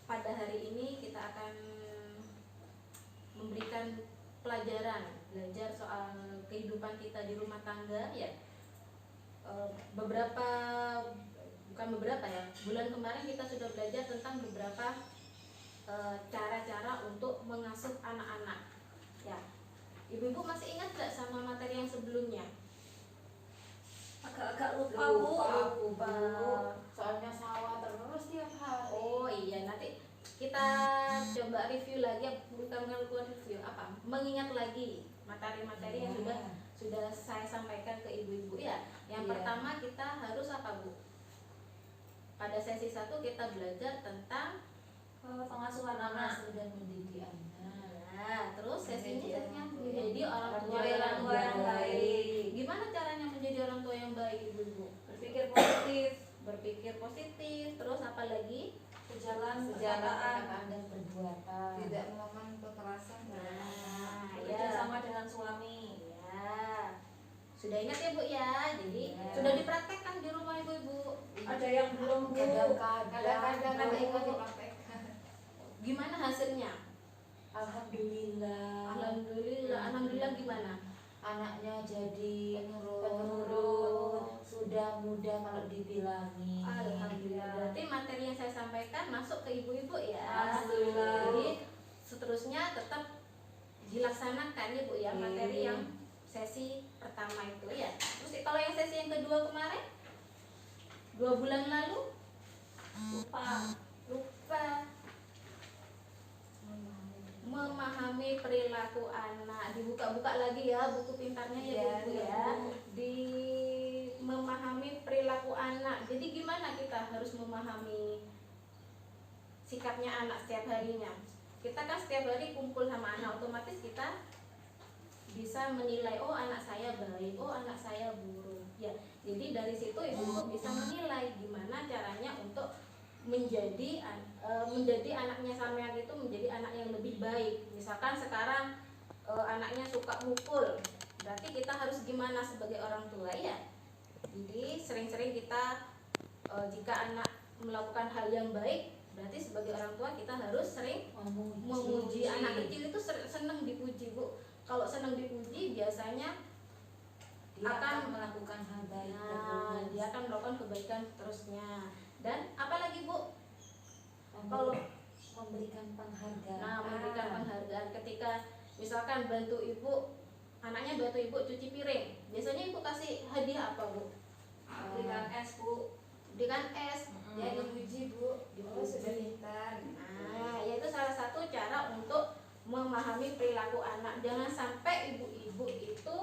pada hari ini kita akan memberikan pelajaran, belajar soal kehidupan kita di rumah tangga ya. Bulan kemarin kita sudah belajar tentang beberapa cara-cara untuk mengasuh anak-anak ya. Ibu-ibu masih ingat gak sama materi yang sebelumnya? Agak-agak lupa Bu. Soalnya sawah terus tiap hari. Oh iya, nanti kita coba review lagi, bukan review apa? Mengingat lagi materi-materi yang sudah saya sampaikan ke ibu-ibu ya. Yang pertama kita harus apa Bu? Pada sesi 1 kita belajar tentang pengasuhan anak dan mendidik anak. Nah, terus sesinya menjadi orang tua yang baik. Gimana caranya menjadi orang tua yang baik ibu-ibu? Berpikir positif, terus apa lagi? Sejalan perkataan dan perbuatan. Tidak melakukan kekerasan. Bekerjasama dengan suami. Ya. Sudah ingat ya Bu ya? Jadi sudah dipraktekkan di rumah ibu-ibu. Ada yang belum Bu. Kadang-kadang ada ikut dipraktekkan. Gimana hasilnya? Alhamdulillah Gimana? Anaknya jadi penurut, sudah mudah kalau dibilangi. Alhamdulillah. Berarti materi yang saya sampaikan masuk ke ibu-ibu ya. Alhamdulillah. Jadi seterusnya tetap dilaksanakan ya Bu ya, materi yang sesi pertama itu ya. Terus kalau yang sesi yang kedua kemarin 2 bulan lalu lupa memahami perilaku anak. Dibuka-buka lagi ya buku pintarnya ya Bu ya. Di memahami perilaku anak. Jadi gimana kita harus memahami sikapnya anak setiap harinya? Kita kan setiap hari kumpul sama anak, otomatis kita bisa menilai, oh anak saya baik, oh anak saya buruk ya. Jadi dari situ ibu bisa menilai gimana caranya untuk menjadi anaknya sampean itu menjadi anak yang lebih baik. Misalkan sekarang anaknya suka mukul, berarti kita harus gimana sebagai orang tua ya. Jadi sering-sering kita jika anak melakukan hal yang baik, berarti sebagai orang tua kita harus sering memuji. Anak kecil itu senang dipuji Bu. Kalau senang dipuji biasanya dia akan melakukan hal baik. Dia akan melakukan kebaikan terusnya. Dan apalagi Bu? Kalau memberikan penghargaan. Nah, memberikan penghargaan ketika misalkan bantu ibu, anaknya bantu ibu cuci piring. Biasanya ibu kasih hadiah apa Bu? Berikan es Bu. Berikan es. Ya dipuji Bu. Sudah pintar. Nah, yaitu salah satu cara untuk memahami perilaku anak. Jangan sampai ibu-ibu itu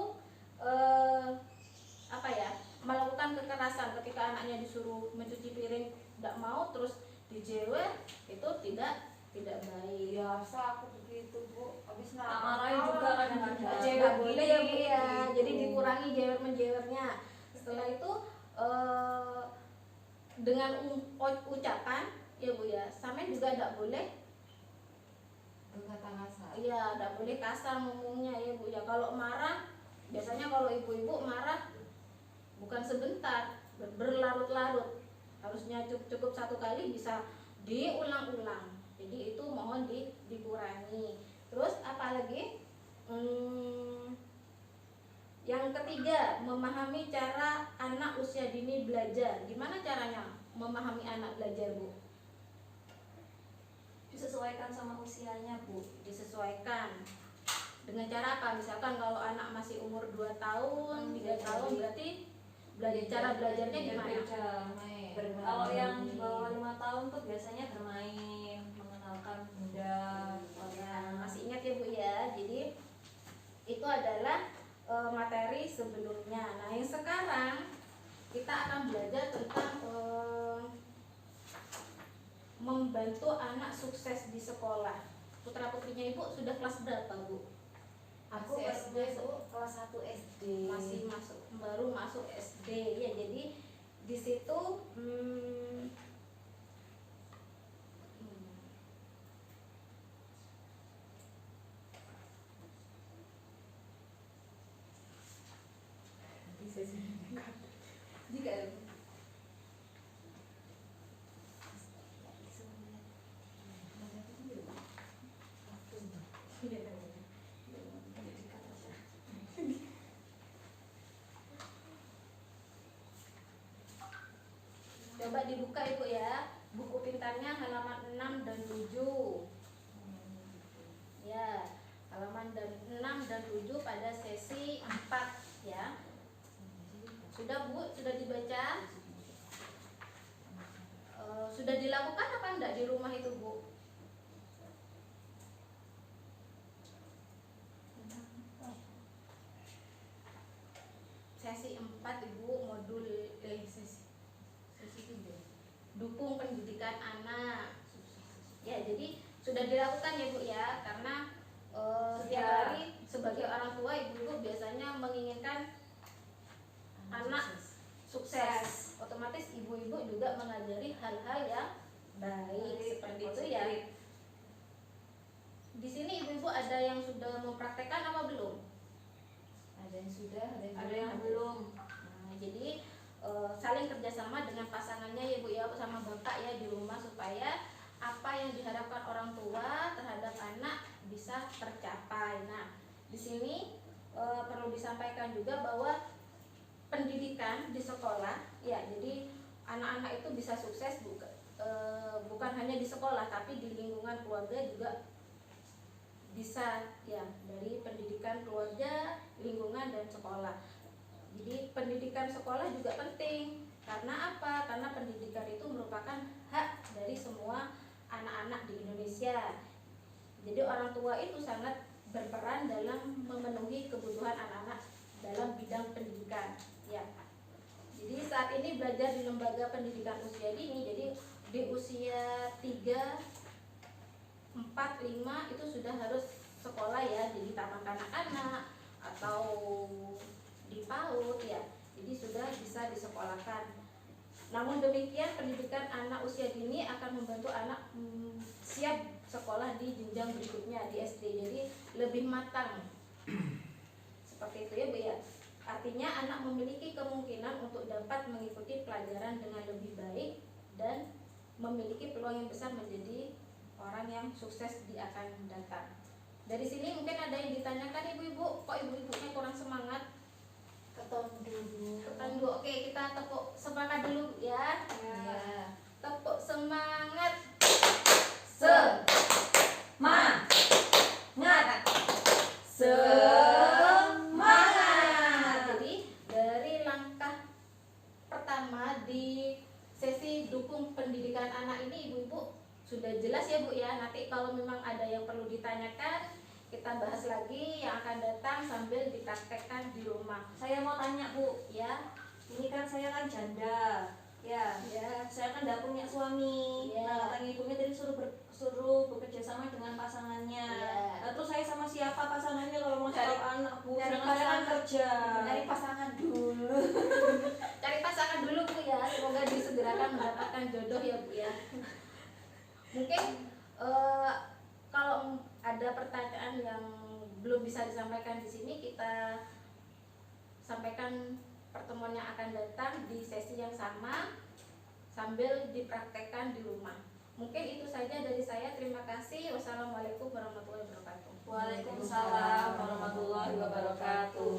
melakukan kekerasan ketika anaknya disuruh mencuci piring tidak mau, terus dijewer, itu tidak baik. Biasa aku begitu Bu. Habis marahin juga kadang-kadang. Tidak boleh ya Bu ya. Jadi dikurangi jewer-menjewernya. Setelah itu dengan ucapan ya Bu ya, sampai juga tidak boleh berkata kasar. Iya, tidak boleh kasar ngomongnya ya Bu ya. Kalau marah, biasanya kalau ibu-ibu marah bukan sebentar, berlarut-larut. Harusnya cukup 1 kali, bisa diulang-ulang. Jadi itu mohon dikurangi. Terus apalagi? Yang ketiga, memahami cara anak usia dini belajar. Gimana caranya memahami anak belajar Bu? Disesuaikan sama usianya Bu. Disesuaikan dengan cara apa? Misalkan kalau anak masih umur 2 tahun, 3 tahun, berarti cara belajarnya gimana? Kalau yang di bawah 5 tahun tuh biasanya bermain, mengenalkan benda. Masih ingat ya Bu ya. Jadi itu adalah materi sebelumnya. Nah, yang sekarang kita akan belajar tentang membantu anak sukses di sekolah. Putra putrinya Ibu sudah kelas berapa Bu? Aku SD Bu, kelas 1 SD. Masih baru masuk SD ya. Jadi di situ Coba dibuka Ibu ya, buku pintarnya halaman 6 dan 7. Ya, halaman 6 dan 7 pada sesi 4 ya. Sudah Bu, sudah dibaca? Sudah dilakukan apa enggak di rumah itu Bu? Sesi 4 Ibu, modul sesi 3. Dukung pendidikan anak. Ya, jadi sudah dilakukan ya Bu ya, karena setiap hari sebagai orang tua ibu-ibu biasanya menginginkan anak sukses. Otomatis ibu-ibu juga mengajari hal-hal yang baik seperti itu ya. Di sini ibu-ibu ada yang sudah mempraktekkan apa belum? Ada yang sudah, Ada yang belum. Nah, jadi saling kerjasama dengan pasangannya ya Bu ya, sama bapak ya di rumah, supaya apa yang diharapkan orang tua terhadap anak bisa tercapai. Nah, di sini perlu disampaikan juga bahwa pendidikan di sekolah ya, jadi anak-anak itu bisa sukses bukan hanya di sekolah, tapi di lingkungan keluarga juga bisa ya, dari pendidikan keluarga, lingkungan, dan sekolah. Jadi pendidikan sekolah juga penting. Karena apa? Karena pendidikan itu merupakan hak dari semua anak-anak di Indonesia. Jadi orang tua itu sangat berperan dalam memenuhi kebutuhan anak-anak dalam bidang pendidikan ya. Jadi saat ini belajar di lembaga pendidikan usia dini, jadi di usia 3, 4, 5 itu sudah harus sekolah ya, jadi taman kanak-kanak atau di PAUD ya, jadi sudah bisa disekolahkan. Namun demikian, pendidikan anak usia dini akan membantu anak siap sekolah di jenjang berikutnya di SD, jadi lebih matang seperti itu ya Bu ya. Artinya anak memiliki kemungkinan untuk dapat mengikuti pelajaran dengan lebih baik dan memiliki peluang yang besar menjadi orang yang sukses di akan datang. Dari sini mungkin ada yang ditanyakan ibu-ibu, kok ibu-ibunya kurang semangat? keton dulu. Oke, kita tepuk semangat dulu ya. Ya. Tepuk semangat. Semangat. Jadi dari langkah pertama di sesi dukung pendidikan anak ini ibu-ibu sudah jelas ya Bu ya. Nanti kalau memang ada yang perlu ditanyakan, kita bahas lagi yang akan datang sambil dipraktekkan di rumah. Saya mau tanya Bu, Ya, ini kan saya kan janda. Ya, saya kan tidak punya suami. Ya. Nah, katanya ibunya tadi suruh bekerja sama dengan pasangannya. Ya. Nah, terus saya sama siapa pasangannya kalau mau Cari- sekolah anak Bu? cari Sedangkan saya kan pasangan. kerja. Cari pasangan dulu. cari pasangan dulu Bu ya. Semoga disegerakan mendapatkan jodoh ya Bu ya. Mungkin kalau ada pertanyaan yang belum bisa disampaikan di sini, kita sampaikan pertemuan yang akan datang di sesi yang sama sambil dipraktekkan di rumah. Mungkin itu saja dari saya. Terima kasih. Wassalamualaikum warahmatullahi wabarakatuh. Waalaikumsalam warahmatullahi wabarakatuh.